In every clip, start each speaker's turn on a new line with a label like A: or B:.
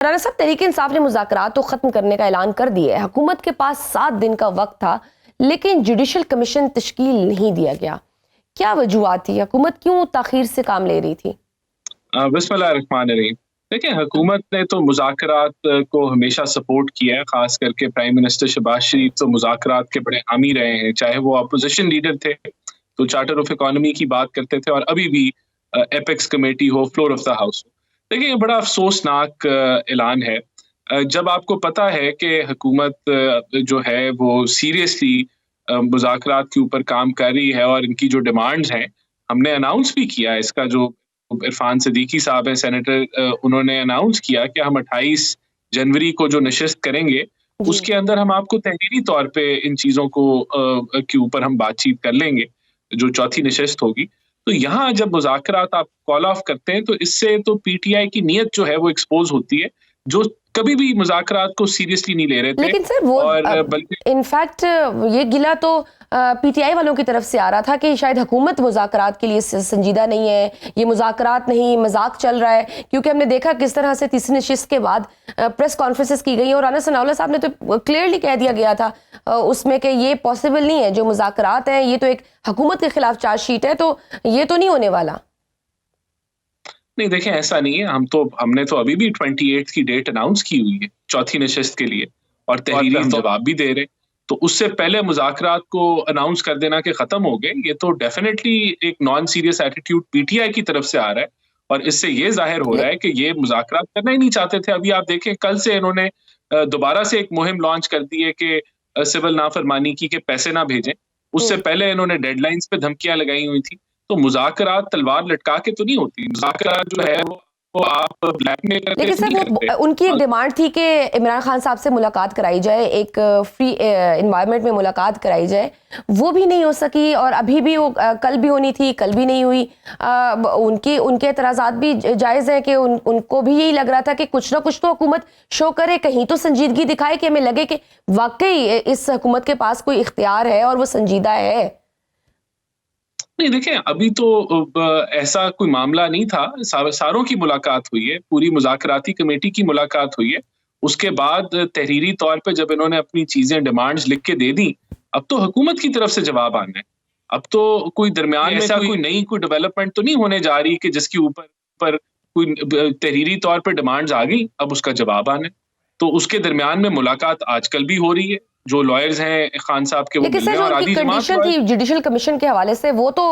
A: राना साहब, तहरीक इंसाफ ने मुज़ाकरात तो ख़त्म करने का ऐलान कर दिया है। हुकूमत के पास 7 दिन का वक्त था, लेकिन जुडिशल कमीशन तश्कील नहीं दिया गया। क्या वजूहात थी? हुकूमत क्यों ताखीर से काम ले रही थी?
B: बिस्मिल्लाहिर्रहमानिर्रहीम। देखिए, हुकूमत ने तो मुज़ाकरात को हमेशा सपोर्ट किया है, खास करके प्राइम मिनिस्टर शहबाज शरीफ तो मुज़ाकरात के बड़े हामी रहे हैं। चाहे वो अपोजिशन लीडर थे तो चार्टर ऑफ इकोनॉमी की बात करते थे, और अभी भी एपेक्स कमेटी हो, फ्लोर ऑफ द हाउस हो। देखिए, ये बड़ा अफसोसनाक ऐलान है जब आपको पता है कि हुकूमत जो है वो सीरियसली मुज़ाकरात के ऊपर काम कर रही है, और इनकी जो डिमांड्स हैं, हमने अनाउंस भी किया है इसका। जो इरफान सिद्दीकी साहब है सेनेटर, उन्होंने अनाउंस किया कि हम 28 जनवरी को जो नशिस्त करेंगे उसके अंदर हम आपको तहरीरी तौर पे इन चीज़ों को के ऊपर हम बातचीत कर लेंगे, जो चौथी नशिस्त होगी। तो यहाँ जब मुज़ाकरात आप कॉल ऑफ करते हैं तो इससे तो पीटीआई की नीयत जो है वो एक्सपोज होती है, जो कभी भी मुज़ाकरात को सीरियसली नहीं ले रहे थे।
A: लेकिन सर वो
B: बल्कि
A: इनफैक्ट ये गिला तो पीटीआई वालों की तरफ से आ रहा था कि शायद हुकूमत मुज़ाकरात के लिए संजीदा नहीं है, ये मुज़ाकरात नहीं, मजाक चल रहा है। क्योंकि हमने देखा किस तरह से तीसरी नशिस्त के बाद प्रेस कॉन्फ्रेंसेस की गई, और राना सनाउल्लाह साहब ने तो क्लियरली कह दिया गया था उसमें कि ये पॉसिबल नहीं है, जो मुज़ाकरात हैं ये तो एक हुकूमत के खिलाफ चार्जशीट है, तो ये तो नहीं होने वाला।
B: नहीं, देखें, ऐसा नहीं है। हमने तो अभी भी 28 की डेट अनाउंस की हुई है चौथी नशिस्त के लिए, और तहरीरी हम जवाब भी दे रहे। तो उससे पहले मुज़ाकरात को अनाउंस कर देना कि खत्म हो गए, ये तो डेफिनेटली एक नॉन सीरियस एटीट्यूड पीटीआई की तरफ से आ रहा है, और इससे ये जाहिर हो रहा है कि ये मुज़ाकरात करना ही नहीं चाहते थे। अभी आप देखें, कल से इन्होंने दोबारा से एक मुहिम लॉन्च कर दी है कि सिविल नाफरमानी की के पैसे ना भेजें। उससे पहले इन्होंने डेडलाइंस पे धमकियां लगाई हुई थी। तो मुज़ाकरात तलवार लटका के तो नहीं होती। मुज़ाकरात जो है वो आप ब्लैकमेल करके
A: लेकिन
B: नहीं
A: सर
B: करते।
A: वो उनकी एक डिमांड थी कि इमरान खान साहब से मुलाकात कराई जाए, एक फ्री एनवायरनमेंट में मुलाकात कराई जाए, वो भी नहीं हो सकी। और अभी भी वो कल भी होनी थी, कल भी नहीं हुई। उनके एतराज़ात भी जायज़ है कि उनको भी यही लग रहा था कि कुछ ना कुछ तो हुकूमत शो करे, कहीं तो संजीदगी दिखाए, कि हमें लगे कि वाकई इस हुकूमत के पास कोई इख्तियार है और वो संजीदा है।
B: नहीं, देखें, अभी तो ऐसा कोई मामला नहीं था। सारों की मुलाकात हुई है, पूरी मुज़ाकराती कमेटी की मुलाकात हुई है। उसके बाद तहरीरी तौर पे जब इन्होंने अपनी चीजें, डिमांड्स लिख के दे दी, अब तो हुकूमत की तरफ से जवाब आना है। अब तो कोई दरमियान में ऐसा कोई नई कोई डेवलपमेंट तो नहीं होने जा रही कि जिसके ऊपर कोई तहरीरी तौर पे डिमांड्स आ गई, अब उसका जवाब आना है। तो उसके दरमियान में मुलाकात आजकल भी हो रही है। जो लॉयर्स हैं खान साहब के, वो
A: लेकिन
B: मिल
A: सर
B: रहे हैं, और
A: जो उनकी
B: आधी जमात
A: कंडीशन थी जुडिशल कमीशन के हवाले से, वो तो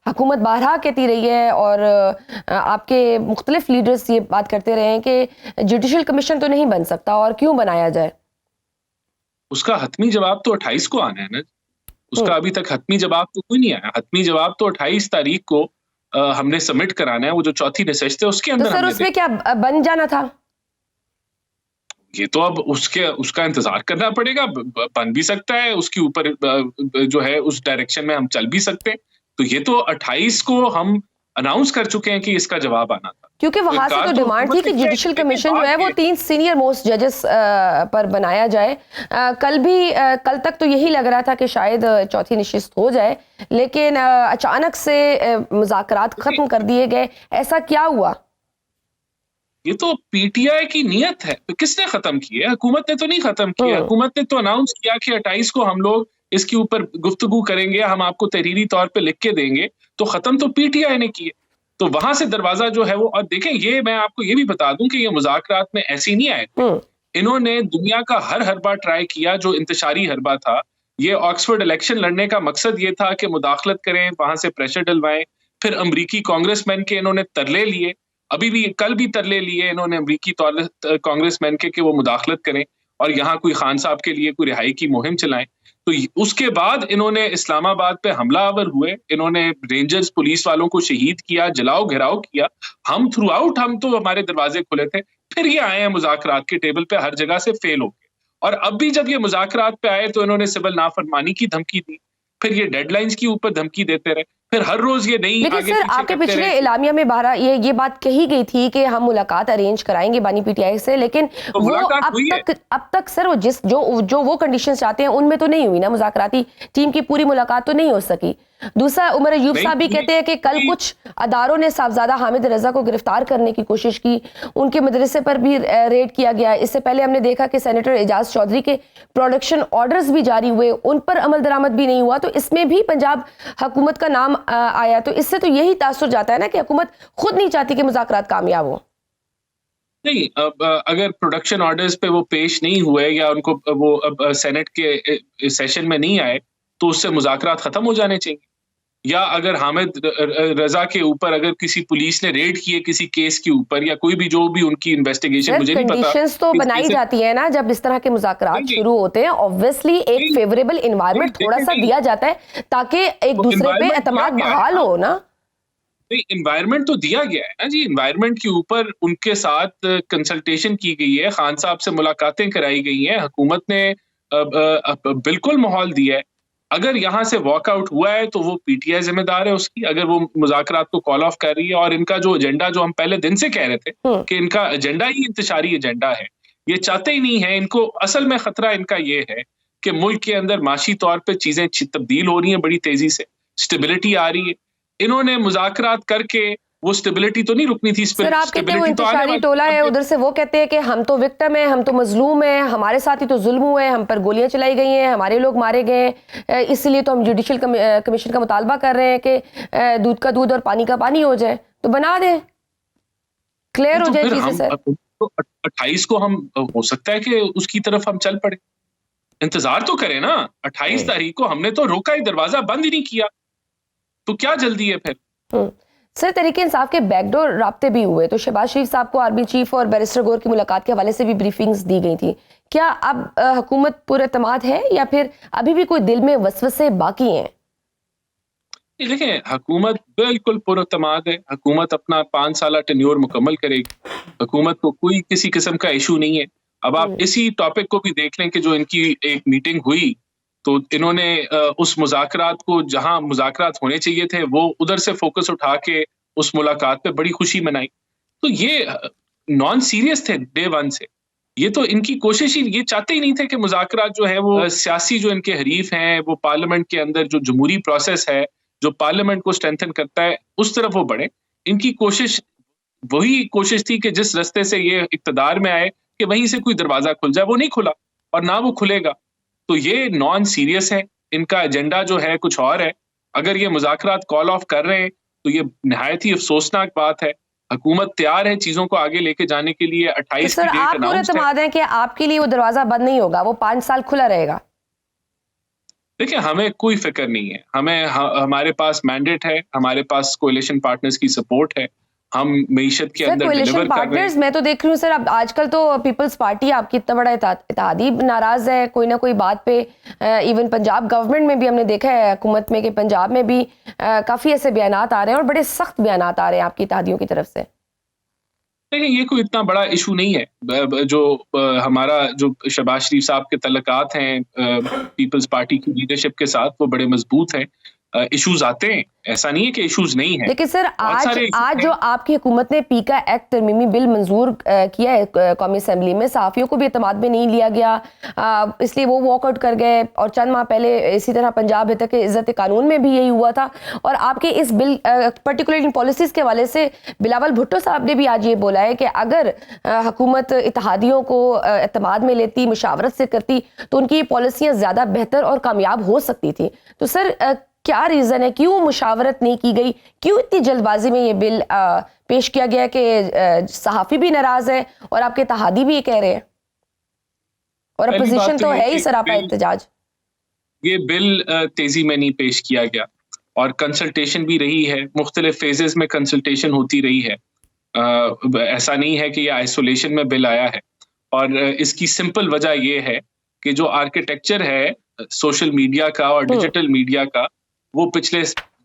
A: हुकूमत बारहा कहती रही है, और आपके मुख्तलिफ लीडर्स ये बात करते रहे हैं कि जुडिशल कमीशन तो नहीं बन सकता, और क्यों बनाया जाए।
B: उसका हतमी जवाब तो 28 को आना है ना। उसका अभी तक हतमी जवाब तो कोई नहीं आया। हतमी जवाब तो 28 तारीख को हमने सबमिट कराना है। वो जो चौथी नशिस्त है उसके
A: तो
B: अंदर
A: सर उसमें क्या बन जाना था?
B: ये तो अब उसका इंतजार करना पड़ेगा। बन भी सकता है, उसके ऊपर जो है उस डायरेक्शन में हम चल भी सकते हैं। तो ये तो 28 को हम अनाउंस कर चुके हैं कि इसका जवाब आना था।
A: क्योंकि वहां से तो डिमांड थी कि जुडिशल कमीशन जो है वो 3 सीनियर मोस्ट जजेस पर बनाया जाए। कल तक तो यही लग रहा था कि शायद चौथी नशिस्त हो जाए, लेकिन अचानक से मुज़ाकरात खत्म कर दिए गए। ऐसा क्या हुआ?
B: ये तो पीटीआई की नीयत है। किसने खत्म की है? हुकूमत ने तो नहीं खत्म किया। हुकूमत ने तो अनाउंस किया कि 28 को हम लोग इसके ऊपर गुफ्तगू करेंगे, हम आपको तहरीरी तौर पे लिख के देंगे। तो खत्म तो पीटीआई ने की है। तो वहां से दरवाजा जो है वो, और देखें, ये मैं आपको ये भी बता दूं कि ये मुज़ाकरात में ऐसी नहीं आए। इन्होंने दुनिया का हर हरबा ट्राई किया, जो इंतशारी हरबा था। ये ऑक्सफोर्ड इलेक्शन लड़ने का मकसद ये था कि मुदाखलत करें, वहां से प्रेशर डलवाएं। फिर अमरीकी कांग्रेसमैन के इन्होंने तरले लिए, अभी भी कल भी तरले लिए इन्होंने अमरीकी कांग्रेसमैन के कि वो मुदाखलत करें और यहाँ कोई खान साहब के लिए कोई रिहाई की मुहिम चलाएं। तो उसके बाद इन्होंने इस्लामाबाद पे हमलावर हुए, इन्होंने रेंजर्स पुलिस वालों को शहीद किया, जलाओ घेराव किया। हम थ्रू आउट, हम तो हमारे दरवाजे खुले थे। फिर ये आए हैं मुज़ाकरात के टेबल पे, हर जगह से फेल हो गए। और अब भी जब ये मुज़ाकरात पे आए तो इन्होंने सिविल नाफरमानी की धमकी दी, फिर ये डेडलाइंस की ऊपर धमकी देते रहे, फिर हर रोज ये नहीं।
A: लेकिन सर आपके पिछले इलामिया में ये बात कही गई थी कि हम मुलाकात अरेंज कराएंगे बानी पीटीआई से, लेकिन तो वो अब तक सर वो वो कंडीशंस चाहते हैं उनमें तो नहीं हुई ना। मुज़ाकराती टीम की पूरी मुलाकात तो नहीं हो सकी। दूसरा, उमर अयूब
B: नहीं,
A: साहब भी कहते हैं कि कल कुछ अदारों ने साहबजादा हामिद रजा को गिरफ्तार करने की कोशिश की, उनके मदरसे पर भी रेड किया गया। इससे पहले हमने देखा कि सेनेटर एजाज चौधरी के प्रोडक्शन ऑर्डर्स भी जारी हुए, उन पर अमल दरामद भी नहीं हुआ, तो इसमें भी पंजाब हुकूमत का नाम आया। तो इससे तो यही तासुर जाता है ना कि हुकूमत खुद नहीं चाहती कि मुज़ाकरात कामयाब हो।
B: नहीं, अब अगर प्रोडक्शन ऑर्डर्स पे वो पेश नहीं हुए या उनको वो अब सेनेट के सेशन में नहीं आए, तो उससे मुज़ाकरात खत्म हो जाने चाहिए। या अगर हामिद रजा के ऊपर अगर किसी पुलिस ने रेड किए किसी केस के ऊपर या कोई भी जो भी उनकी इन्वेस्टिगेशन, मुझे नहीं पता,
A: कंडीशंस तो बनाई जाती है ना जब इस तरह के मुज़ाकरात शुरू होते हैं, ऑब्वियसली एक फेवरेबल इन्वायरमेंट थोड़ा सा दिया जाता है ताकि एक दूसरे पे एतमाद बहाल हो ना।
B: इन्वायरमेंट तो दिया गया है ना जी। इन्वायरमेंट के ऊपर उनके साथ कंसल्टेशन की गई है, खान साहब से मुलाकातें कराई गई हैं, हुकूमत ने बिल्कुल माहौल दिया है। अगर यहाँ से वॉकआउट हुआ है तो वो पीटीआई जिम्मेदार है उसकी, अगर वो मुज़ाकरात को कॉल ऑफ कर रही है। और इनका जो एजेंडा, जो हम पहले दिन से कह रहे थे कि इनका एजेंडा ही इंतशारी एजेंडा है, ये चाहते ही नहीं है। इनको असल में खतरा इनका ये है कि मुल्क के अंदर माशी तौर पर चीजें तब्दील हो रही हैं बड़ी तेजी से, स्टेबिलिटी आ रही है। इन्होंने मुज़ाकरात करके वो स्टेबिलिटी तो नहीं रुकनी थी।
A: सर, आप कहते हैं वो इंतशारी टोला है, उधर से वो कहते हैं कि हम तो विक्टिम है, हम तो मजलूम है, हमारे साथ ही तो जुल्म हुआ है, हम पर गोलियां चलाई गई हैं, हमारे लोग मारे गए हैं, इसलिए तो हम जुडिशल कमीशन का मुतालबा कर रहे हैं कि दूध का दूध और पानी का पानी हो जाए। तो बना दे, क्लियर हो जाए चीजें सर।
B: तो 28 को हम, हो सकता है कि उसकी तरफ हम चल पड़े, इंतजार तो करें ना। 28 तारीख को हमने तो रोका ही, दरवाजा बंद ही नहीं किया, तो क्या जल्दी है फिर।
A: सर, तहरीक इंसाफ के बैकडोर राब्ते भी हुए, तो शहबाज शरीफ साहब को आर्मी चीफ और बैरिस्टर गौर की मुलाकात के हवाले से भी ब्रीफिंग्स दी गई थी। क्या अब हुकूमत पुरएतमाद है या फिर अभी भी कोई दिल में वसवसे बाकी हैं?
B: देखें, हुकूमत बिल्कुल पुरएतमाद है। हुकूमत अपना 5 साल टेन्योर मुकम्मल करेगी। हुकूमत को कोई किसी किस्म का इशू नहीं है। अब आप इसी टॉपिक को भी देख लें कि जो इनकी एक मीटिंग हुई, तो इन्होंने उस मुज़ाकरात को, जहां मुज़ाकरात होने चाहिए थे, वो उधर से फोकस उठा के उस मुलाकात पे बड़ी खुशी मनाई। तो ये नॉन सीरियस थे डे वन से। ये तो इनकी कोशिश ही, ये चाहते ही नहीं थे कि मुज़ाकरात जो है वो सियासी जो इनके हरीफ हैं, वो पार्लियामेंट के अंदर जो जमहूरी प्रोसेस है, जो पार्लियामेंट को स्ट्रेंथन करता है, उस तरफ वो बढ़े। इनकी कोशिश वही कोशिश थी कि जिस रास्ते से ये इक्तदार में आए कि वहीं से कोई दरवाजा खुल जाए। वो नहीं खुला और ना वो खुलेगा। तो ये नॉन सीरियस है, इनका एजेंडा जो है कुछ और है। अगर ये मुज़ाकरात कॉल ऑफ कर रहे हैं तो ये निहायत ही अफसोसनाक बात है। हुकूमत तैयार है चीजों को आगे लेके जाने के लिए। 28
A: की डेट अनाउंस है। आप पुरएतमाद हैं कि आपके लिए वो दरवाजा बंद नहीं होगा, वो 5 साल खुला रहेगा?
B: देखिए, हमें कोई फिक्र नहीं है। हमारे पास मैंडेट है, हमारे पास कोalition पार्टनर्स की सपोर्ट है, हम मईशत के अंदर डिलीवर कर रहे हैं।
A: मैं तो देख रही हूँ सर, अब आजकल तो पीपल्स पार्टी आपकी इतना बड़ा इत्तेहादी नाराज है कोई ना कोई बात पे। इवन पंजाब गवर्नमेंट में भी हमने देखा है, हुकूमत में, कि पंजाब में भी काफी ऐसे बयानात आ रहे हैं और बड़े सख्त बयानात आ रहे हैं आपकी इत्तेहादियों की तरफ से।
B: देखिए, ये कोई इतना बड़ा इशू नहीं है। जो हमारा जो शहबाज शरीफ साहब के तल्लुकात हैं पीपल्स पार्टी की लीडरशिप के साथ, वो बड़े मजबूत हैं। इश्यूज आते हैं, ऐसा नहीं है कि इश्यूज नहीं है।
A: लेकिन सर, आज जो आपकी हुकूमत ने पीका एक्ट तरमीमी बिल मंजूर किया है कौमी असेंबली में, सहाफियों को भी एतमाद में नहीं लिया गया, इसलिए वो वॉकआउट कर गए। और चंद माह पहले इसी तरह पंजाब हित के इज्जत कानून में भी यही हुआ था। और आपके इस बिल पर्टिकुलरली पॉलिसीज के हवाले से बिलावल भुट्टो साहब ने भी आज ये बोला है कि अगर हुकूमत इत्तेहादियों को एतमाद में लेती, मुशावरत से करती, तो उनकी पॉलिसियाँ ज़्यादा बेहतर और कामयाब हो सकती थी। तो सर, क्या रीजन है, क्यों मुशावरत नहीं की गई, क्यों इतनी जल्दबाजी में ये बिल पेश किया गया कि सहाफी भी नाराज है और आपके इत्तेहादी भी ये कह रहे हैं, और अपोजिशन तो है ही सरापा एहतजाज।
B: ये बिल तेजी में नहीं पेश किया गया और कंसल्टेशन भी रही है, मुख्तलिफ फेजेस में कंसल्टेशन होती रही है। ऐसा नहीं है कि ये आइसोलेशन में बिल आया है। और इसकी सिंपल वजह ये है कि जो आर्किटेक्चर है सोशल मीडिया का और डिजिटल मीडिया का, वो पिछले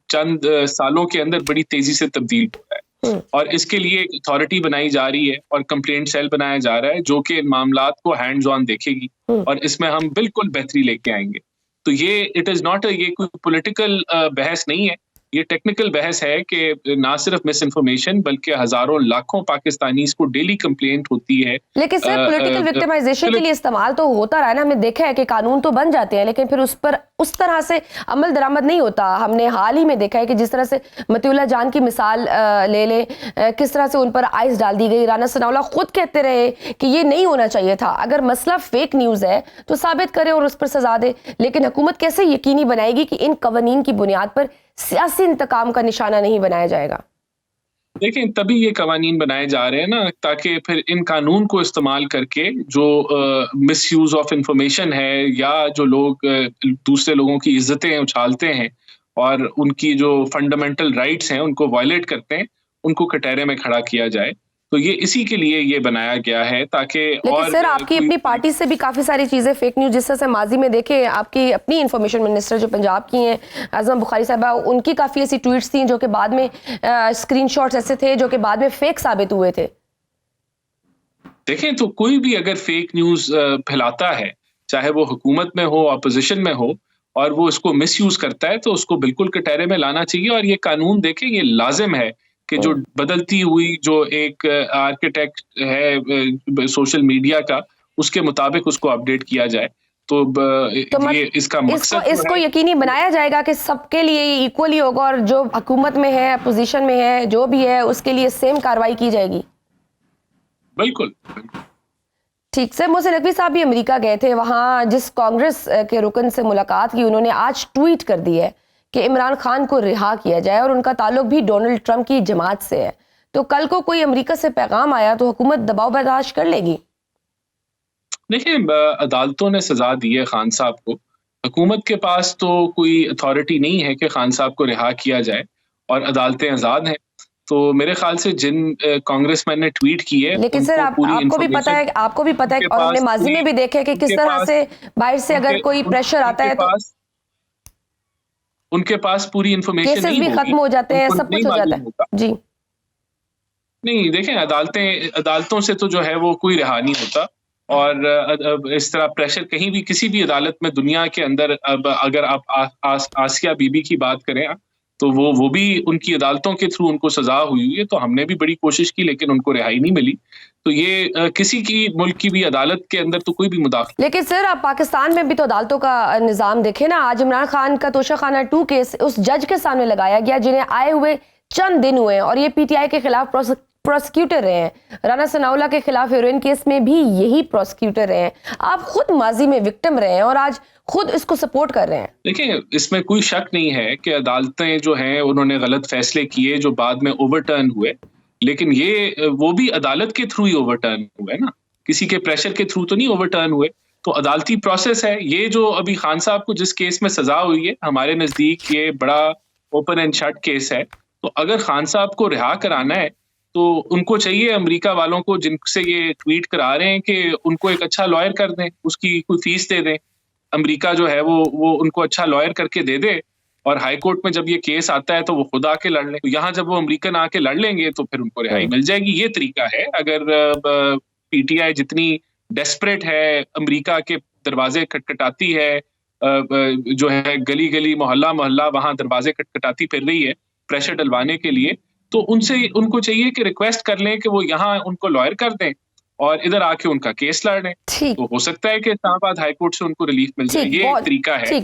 B: चंद सालों के अंदर बड़ी तेजी से तब्दील हो रहा है। और इसके लिए एक अथॉरिटी बनाई जा रही है और कंप्लेंट सेल बनाया जा रहा है जो कि इन मामलात को हैंड्स ऑन देखेगी और इसमें हम बिल्कुल बेहतरी लेके आएंगे। तो ये इट इज नॉट ये कोई पॉलिटिकल बहस नहीं है। ये टेक्निकल बहस है कि ना सिर्फ मिस इन्फॉर्मेशन बल्कि हजारों लाखों पाकिस्तानीज को डेली कंप्लेंट होती है।
A: लेकिन सर पॉलिटिकल विक्टिमाइजेशन के लिए इस्तेमाल तो होता रहा है ना, हमने देखा है कि कानून तो बन जाते हैं लेकिन फिर उस पर उस तरह से अमल दरामद नहीं होता। हमने हाल ही में देखा है कि जिस तरह से मतीउल्लाह जान की मिसाल ले ले, किस तरह से उन पर आइस डाल दी गई। राना सनाउल्लाह खुद कहते रहे कि ये नहीं होना चाहिए था, अगर मसला फेक न्यूज़ है तो साबित करे और उस पर सजा दे। लेकिन हुकूमत कैसे यकीनी बनाएगी कि इन कवानीन की बुनियाद पर सियासी इंतकाम का निशाना नहीं बनाया जाएगा?
B: देखें, तभी ये कवानीन बनाए जा रहे हैं ना, ताकि फिर इन कानून को इस्तेमाल करके जो मिसयूज ऑफ इंफॉर्मेशन है या जो लोग दूसरे लोगों की इज्जतें उछालते हैं और उनकी जो फंडामेंटल राइट्स हैं उनको वायलेट करते हैं, उनको कटहरे में खड़ा किया जाए। तो ये इसी के लिए ये बनाया गया है ताकि।
A: लेकिन सर आपकी अपनी पार्टी से भी काफी सारी चीजें फेक न्यूज, जिस तरह से माजी में देखे आपकी अपनी इंफॉर्मेशन मिनिस्टर जो पंजाब की हैं आज़मा बुखारी साहबा, उनकी काफी ऐसी ट्वीट्स थी जो कि बाद में स्क्रीनशॉट्स ऐसे थे जो कि बाद में फेक साबित हुए थे।
B: देखें, तो कोई भी अगर फेक न्यूज फैलाता है, चाहे वो हुकूमत में हो, अपोजिशन में हो, और वो इसको मिसयूज करता है तो उसको बिल्कुल कटहरे में लाना चाहिए। और ये कानून देखें, ये लाजिम है कि जो बदलती हुई जो एक आर्किटेक्ट है सोशल मीडिया का, उसके मुताबिक उसको अपडेट किया जाए। तो ये इसका मकसद
A: इसको यकीनी बनाया जाएगा कि सबके लिए इक्वली होगा और जो हुकूमत में है, अपोजिशन में है, जो भी है उसके लिए सेम कार्रवाई की जाएगी।
B: बिल्कुल।
A: ठीक से। मोहसिन नकवी साहब भी अमेरिका गए थे, वहाँ जिस कांग्रेस के रुकन से मुलाकात की, उन्होंने आज ट्वीट कर दी है कि इमरान खान को रिहा किया जाए और उनका ताल्लुक भी डोनाल्ड ट्रंप की जमात से है। तो कल को कोई अमेरिका से पैगाम आया तो हुकूमत दबाव बर्दाश्त कर लेगी?
B: देखिए, अदालतों ने सजा दी है खान साहब को, हुकूमत के पास तो कोई अथॉरिटी नहीं है कि खान साहब को रिहा किया जाए, और अदालतें आज़ाद हैं। तो मेरे ख्याल से जिन कांग्रेसमैन ने ट्वीट की है,
A: लेकिन सर आपको भी पता है और हमने माजी में भी देखा है कि किस तरह से बाहर से अगर कोई प्रेशर आता है तो
B: उनके पास पूरी इंफॉर्मेशन
A: केसेस भी खत्म हो जाते हैं, सब कुछ हो जाता है। जी
B: नहीं, देखें, अदालतों से तो जो है वो कोई रिहा नहीं होता, और इस तरह प्रेशर कहीं भी किसी भी अदालत में दुनिया के अंदर, अब अगर आप आसिया बीबी की बात करें तो वो भी उनकी अदालतों के थ्रू उनको सजा हुई है। तो हमने भी बड़ी कोशिश की लेकिन उनको रिहाई नहीं मिली। तो ये किसी की मुल्क की भी अदालत के अंदर तो कोई भी मुदाखला।
A: लेकिन सर आप पाकिस्तान में भी तो अदालतों का निज़ाम देखे ना। आज इमरान खान का तोशाखाना 2 केस उस जज के सामने लगाया गया जिन्हें आए हुए चंद दिन हुए, और ये पीटीआई के खिलाफ प्रोसिक्यूटर रहे हैं। राना सनाउल्लाह के खिलाफ हेरोइन केस में भी यही प्रोसिक्यूटर रहे हैं। आप खुद माजी में विक्टिम रहे हैं और आज खुद इसको सपोर्ट कर रहे हैं।
B: देखिए, इसमें कोई शक नहीं है कि अदालतें जो हैं उन्होंने गलत फैसले किए जो बाद में ओवरटर्न हुए, लेकिन ये वो भी अदालत के थ्रू ही ओवरटर्न हुए ना, किसी के प्रेशर के थ्रू तो नहीं ओवरटर्न हुए। तो अदालती प्रोसेस है। ये जो अभी खान साहब को जिस केस में सजा हुई है, हमारे नजदीक ये बड़ा ओपन एंड शट केस है। तो अगर खान साहब को रिहा कराना है तो उनको चाहिए, अमेरिका वालों को जिनसे ये ट्वीट करा रहे हैं, कि उनको एक अच्छा लॉयर कर दें, उसकी कोई फीस दे दें। अमेरिका जो है वो उनको अच्छा लॉयर करके दे दे, और हाई कोर्ट में जब ये केस आता है तो वो खुद आके लड़ लें। तो यहाँ जब वो अमेरिकन आके लड़ लेंगे तो फिर उनको रिहाई मिल जाएगी। ये तरीका है। अगर पीटीआई जितनी डेस्परेट है, अमेरिका के दरवाजे खटखटाती है, जो है गली गली मोहल्ला मोहल्ला वहां दरवाजे खटखटाती फिर रही है प्रेशर डलवाने के लिए, तो उनको चाहिए कि रिक्वेस्ट कर लें कि वो यहाँ उनको लॉयर कर दें और इधर आके उनका केस लड़ लें। तो हो सकता है कि इस्लामाबाद हाई कोर्ट से उनको रिलीफ मिल जाए। ये एक तरीका है।